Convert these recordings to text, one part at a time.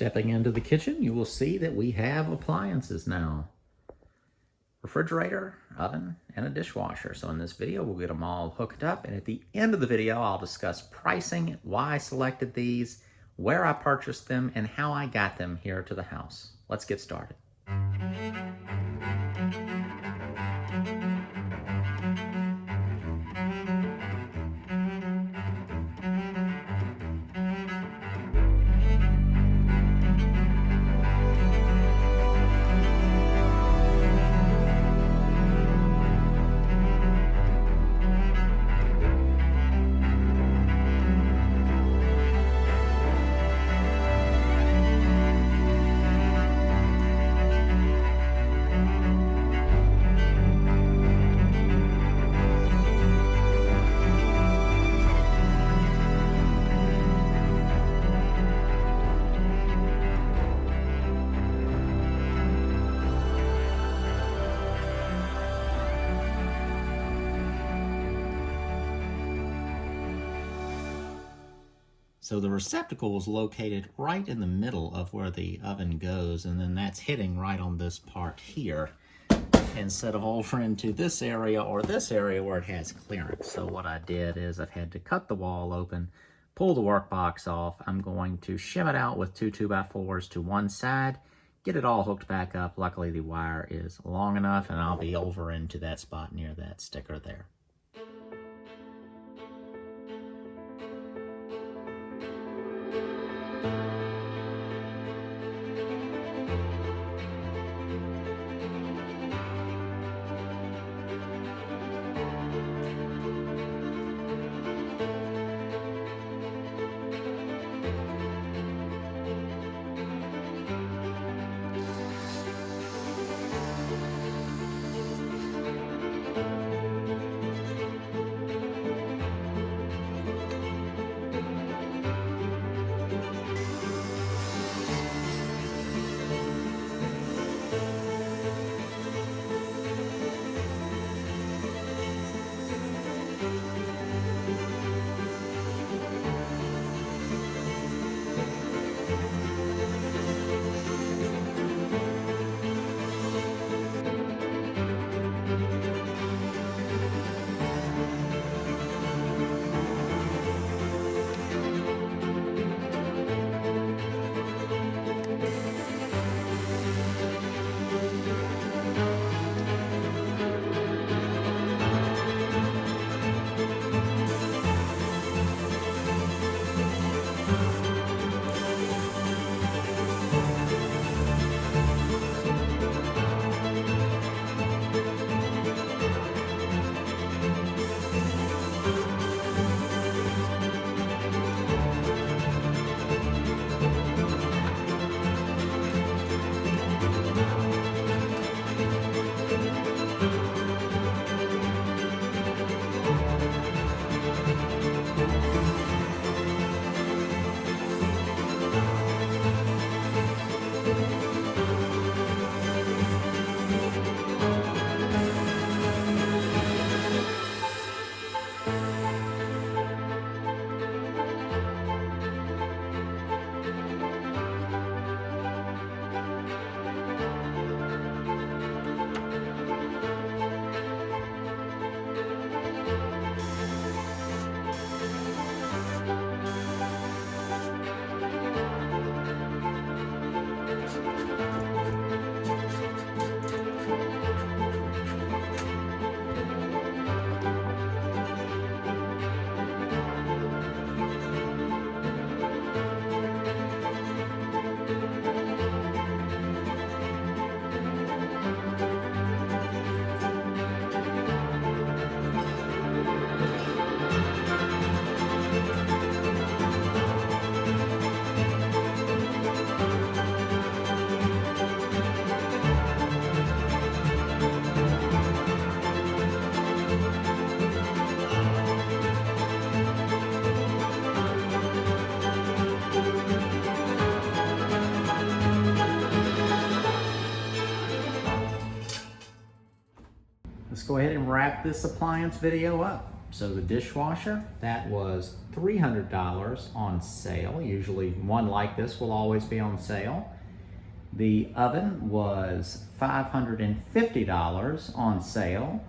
Stepping into the kitchen, you will see that we have appliances now. Refrigerator, oven, and a dishwasher. So in this video, we'll get them all hooked up. And at the end of the video, I'll discuss pricing, why I selected these, where I purchased them, and how I got them here to the house. Let's get started. So the receptacle is located right in the middle of where the oven goes, and then that's hitting right on this part here instead of over into this area or this area where it has clearance. So what I did is I've had to cut the wall open, pull the workbox off. I'm going to shim it out with two 2x4s to one side, get it all hooked back up. Luckily the wire is long enough, and I'll be over into that spot near that sticker there. Let's go ahead and wrap this appliance video up. So the dishwasher, that was $300 on sale. Usually one like this will always be on sale. The oven was $550 on sale.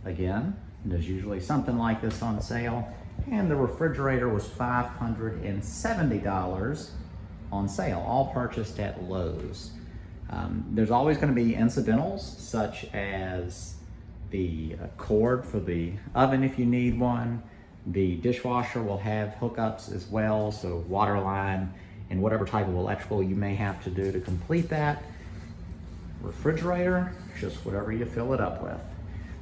Again, there's usually something like this on sale. And the refrigerator was $570 on sale, all purchased at Lowe's. There's always going to be incidentals, such as the cord for the oven if you need one. The dishwasher will have hookups as well, so water line and whatever type of electrical you may have to do to complete that. Refrigerator, just whatever you fill it up with.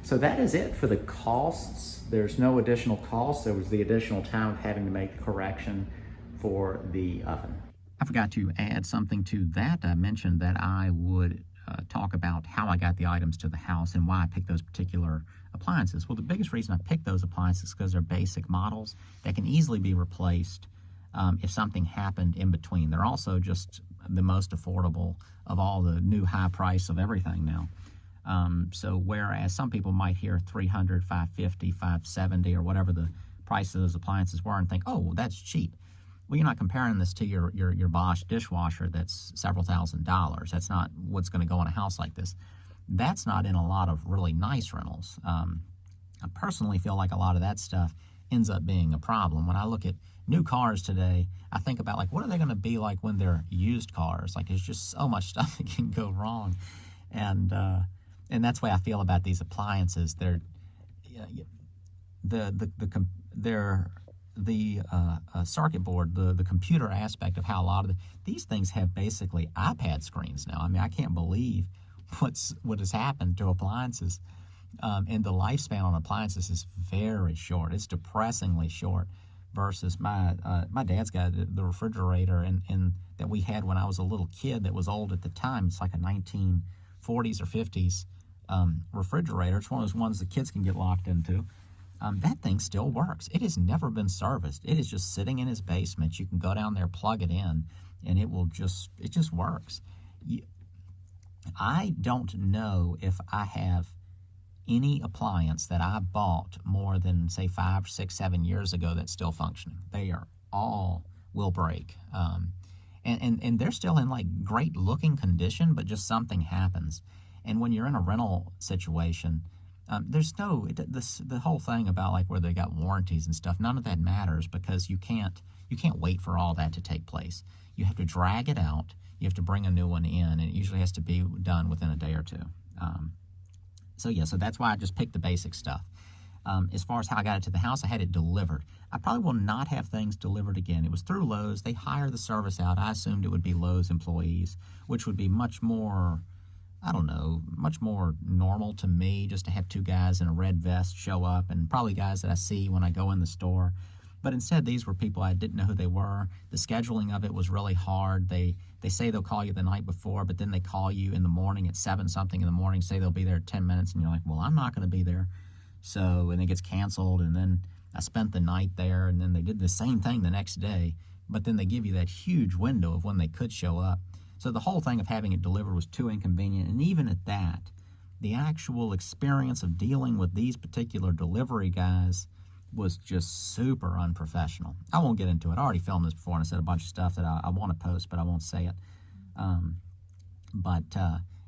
So that is it for the costs. There's no additional costs. There was the additional time of having to make the correction for the oven. I forgot to add something to that. I mentioned that I would talk about how I got the items to the house and why I picked those particular appliances. Well, the biggest reason I picked those appliances is because they're basic models that can easily be replaced if something happened in between. They're also just the most affordable of all the new high price of everything now. So whereas some people might hear $300, $550, $570, or whatever the price of those appliances were and think, oh, well, that's cheap. Well, you're not comparing this to your Bosch dishwasher that's several $1,000s. That's not what's going to go in a house like this. That's not in a lot of really nice rentals. I personally feel like a lot of that stuff ends up being a problem. When I look at new cars today, I think about, like, what are they going to be like when they're used cars? Like, there's just so much stuff that can go wrong. And that's the way I feel about these appliances. They're the circuit board, the computer aspect of how a lot of these things have basically iPad screens now. I mean, I can't believe what has happened to appliances. And the lifespan on appliances is very short. It's depressingly short versus my dad's got the refrigerator and that we had when I was a little kid that was old at the time. It's like a 1940s or 50s refrigerator. It's one of those ones the kids can get locked into. That thing still works. It has never been serviced. It is just sitting in his basement. You can go down there, plug it in, and it just works. I don't know if I have any appliance that I bought more than, say, 5, 6, 7 years ago that's still functioning. They are all will break. And they're still in, like, great looking condition, but just something happens. And when you're in a rental situation, there's the whole thing about, like, where they got warranties and stuff, none of that matters because you can't wait for all that to take place. You have to drag it out. You have to bring a new one in, and it usually has to be done within a day or two. So that's why I just picked the basic stuff. As far as how I got it to the house, I had it delivered. I probably will not have things delivered again. It was through Lowe's. They hire the service out. I assumed it would be Lowe's employees, which would be much more, I don't know, much more normal to me just to have two guys in a red vest show up, and probably guys that I see when I go in the store. But instead, these were people I didn't know who they were. The scheduling of it was really hard. They say they'll call you the night before, but then they call you in the morning at 7-something in the morning, say they'll be there 10 minutes, and you're like, well, I'm not going to be there. So, and it gets canceled, and then I spent the night there, and then they did the same thing the next day, but then they give you that huge window of when they could show up. So the whole thing of having it delivered was too inconvenient, and even at that, the actual experience of dealing with these particular delivery guys was just super unprofessional. I won't get into it. I already filmed this before, and I said a bunch of stuff that I want to post, but I won't say it.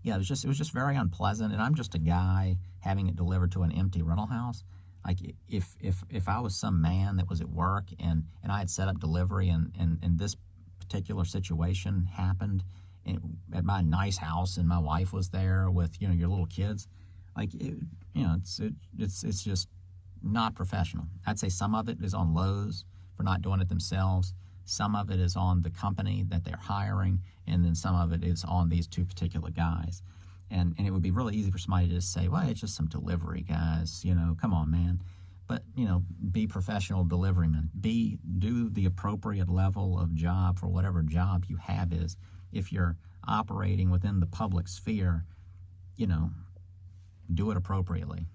It was just very unpleasant, and I'm just a guy having it delivered to an empty rental house. Like, if I was some man that was at work and I had set up delivery and this particular situation happened at my nice house and my wife was there with, your little kids, like, it's just not professional. I'd say some of it is on Lowe's for not doing it themselves. Some of it is on the company that they're hiring, and then some of it is on these two particular guys. And it would be really easy for somebody to just say, well, it's just some delivery guys, come on, man. But, be professional deliverymen. Do the appropriate level of job for whatever job you have is. If you're operating within the public sphere, do it appropriately.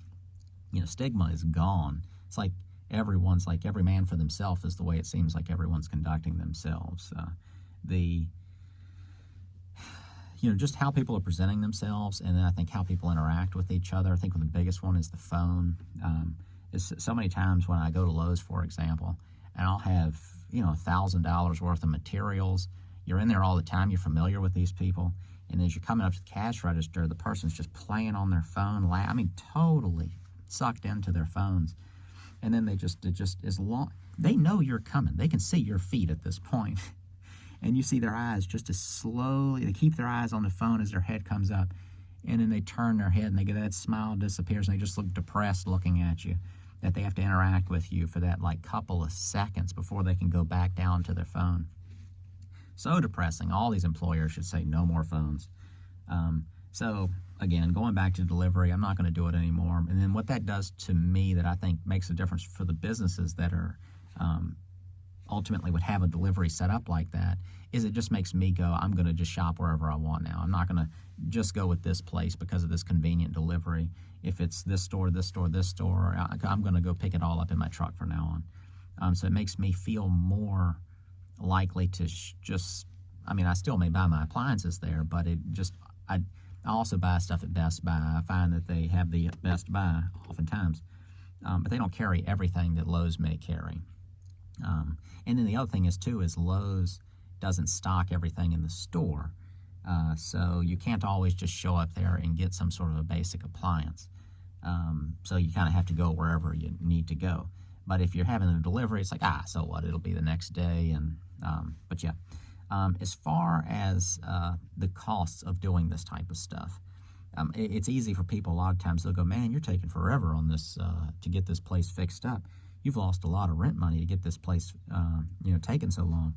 Stigma is gone. It's like everyone's like every man for themselves is the way it seems like everyone's conducting themselves. Just how people are presenting themselves, and then I think how people interact with each other. I think the biggest one is the phone. is so many times when I go to Lowe's, for example, and I'll have, $1,000 worth of materials. You're in there all the time. You're familiar with these people. And as you're coming up to the cash register, the person's just playing on their phone, totally sucked into their phones. And then they know you're coming. They can see your feet at this point. And you see their eyes just as slowly, they keep their eyes on the phone as their head comes up. And then they turn their head and they get that smile disappears and they just look depressed looking at you, that they have to interact with you for that couple of seconds before they can go back down to their phone. So depressing. All these employers should say no more phones. So again, going back to delivery, I'm not going to do it anymore. And then what that does to me that I think makes a difference for the businesses that are ultimately would have a delivery set up like that is it just makes me go, I'm going to just shop wherever I want now. I'm not going to just go with this place because of this convenient delivery. If it's this store, this store, this store, I'm going to go pick it all up in my truck from now on. So it makes me feel more likely to I still may buy my appliances there, but I also buy stuff at Best Buy. I find that they have the Best Buy oftentimes, but they don't carry everything that Lowe's may carry. And then the other thing is Lowe's doesn't stock everything in the store. So you can't always just show up there and get some sort of a basic appliance. So you kind of have to go wherever you need to go. But if you're having a delivery, it's so what? It'll be the next day. But yeah, as far as the costs of doing this type of stuff, it's easy for people. A lot of times they'll go, man, you're taking forever on this to get this place fixed up. You've lost a lot of rent money to get this place, taking so long.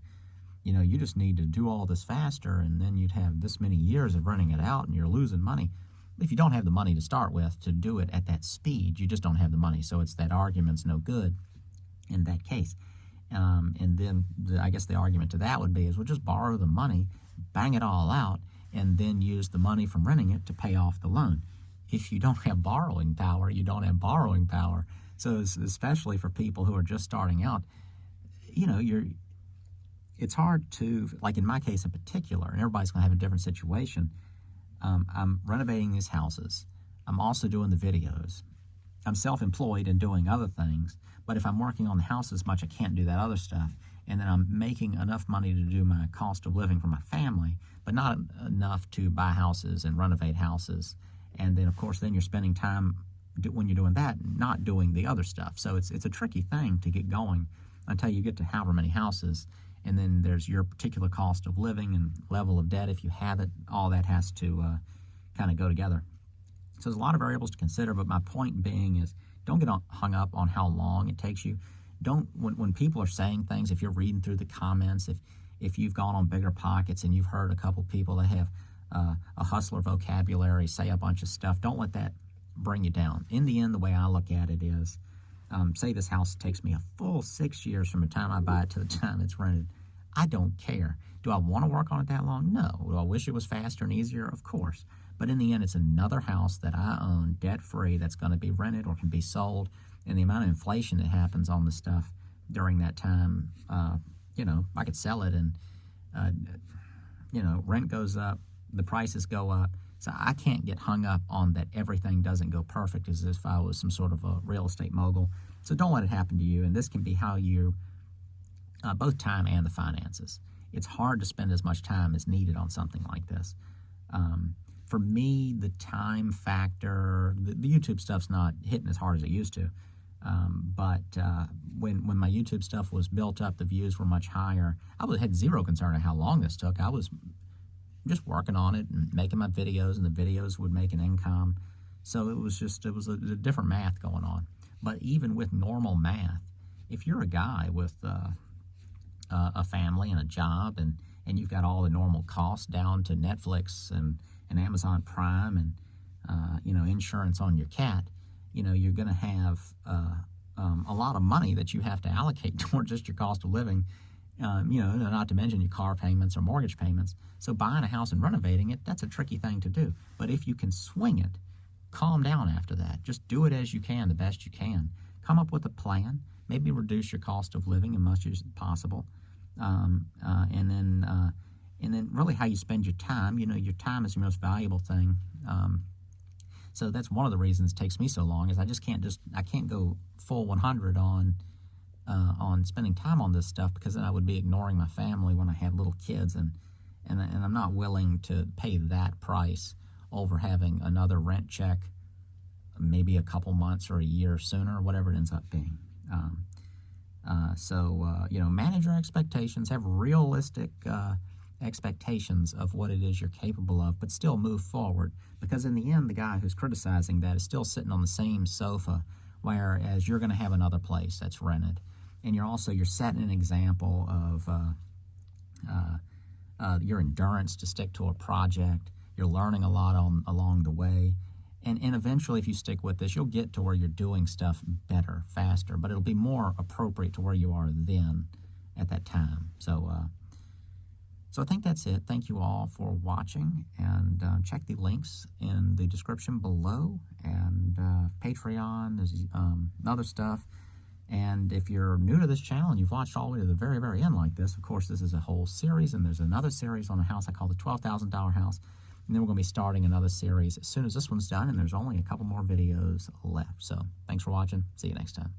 You just need to do all this faster, and then you'd have this many years of running it out, and you're losing money. If you don't have the money to start with to do it at that speed, you just don't have the money. So it's that argument's no good in that case. And then I guess the argument to that would be is, well, just borrow the money, bang it all out, and then use the money from renting it to pay off the loan. If you don't have borrowing power, you don't have borrowing power. So especially for people who are just starting out, it's hard to, like in my case in particular, and everybody's going to have a different situation. I'm renovating these houses. I'm also doing the videos. I'm self-employed and doing other things, but if I'm working on the house as much, I can't do that other stuff. And then I'm making enough money to do my cost of living for my family, but not enough to buy houses and renovate houses. And then, of course, then you're spending time when you're doing that, not doing the other stuff. So it's a tricky thing to get going until you get to however many houses. And then there's your particular cost of living and level of debt, if you have it. All that has to kind of go together. So there's a lot of variables to consider, but my point being is don't get hung up on how long it takes you. When people are saying things, if you're reading through the comments, if you've gone on Bigger Pockets and you've heard a couple people that have a hustler vocabulary say a bunch of stuff, don't let that bring you down. In the end, the way I look at it is, say this house takes me a full 6 years from the time I buy it to the time it's rented. I don't care. Do I want to work on it that long? No. Do I wish it was faster and easier? Of course. But in the end, it's another house that I own, debt-free, that's going to be rented or can be sold. And the amount of inflation that happens on the stuff during that time, I could sell it and, rent goes up, the prices go up. So I can't get hung up on that everything doesn't go perfect as if I was some sort of a real estate mogul. So don't let it happen to you. And this can be how you, both time and the finances. It's hard to spend as much time as needed on something like this. For me, the time factor, the YouTube stuff's not hitting as hard as it used to. But when my YouTube stuff was built up, the views were much higher. I had zero concern of how long this took. I was just working on it and making my videos, and the videos would make an income. So it was a different math going on. But even with normal math, if you're a guy with a family and a job, and you've got all the normal costs down to Netflix and Amazon Prime and insurance on your cat, you're going to have a lot of money that you have to allocate toward just your cost of living. Not to mention your car payments or mortgage payments. So buying a house and renovating it, that's a tricky thing to do. But if you can swing it, calm down after that. Just do it as you can, the best you can. Come up with a plan. Maybe reduce your cost of living as much as possible. And then really how you spend your time. Your time is the most valuable thing. So that's one of the reasons it takes me so long, is I can't go full 100 on spending time on this stuff, because then I would be ignoring my family when I have little kids, and I'm not willing to pay that price over having another rent check maybe a couple months or a year sooner, or whatever it ends up being. You know, manage your expectations, have realistic expectations of what it is you're capable of, but still move forward, because in the end, the guy who's criticizing that is still sitting on the same sofa, whereas you're going to have another place that's rented. And you're setting an example of your endurance to stick to a project. You're learning a lot along the way. And eventually, if you stick with this, you'll get to where you're doing stuff better, faster, but it'll be more appropriate to where you are then at that time. So I think that's it. Thank you all for watching, and check the links in the description below, and Patreon, there's other stuff. And if you're new to this channel and you've watched all the way to the very, very end like this, of course, this is a whole series, and there's another series on a house I call the $12,000 house. And then we're going to be starting another series as soon as this one's done, and there's only a couple more videos left. So thanks for watching. See you next time.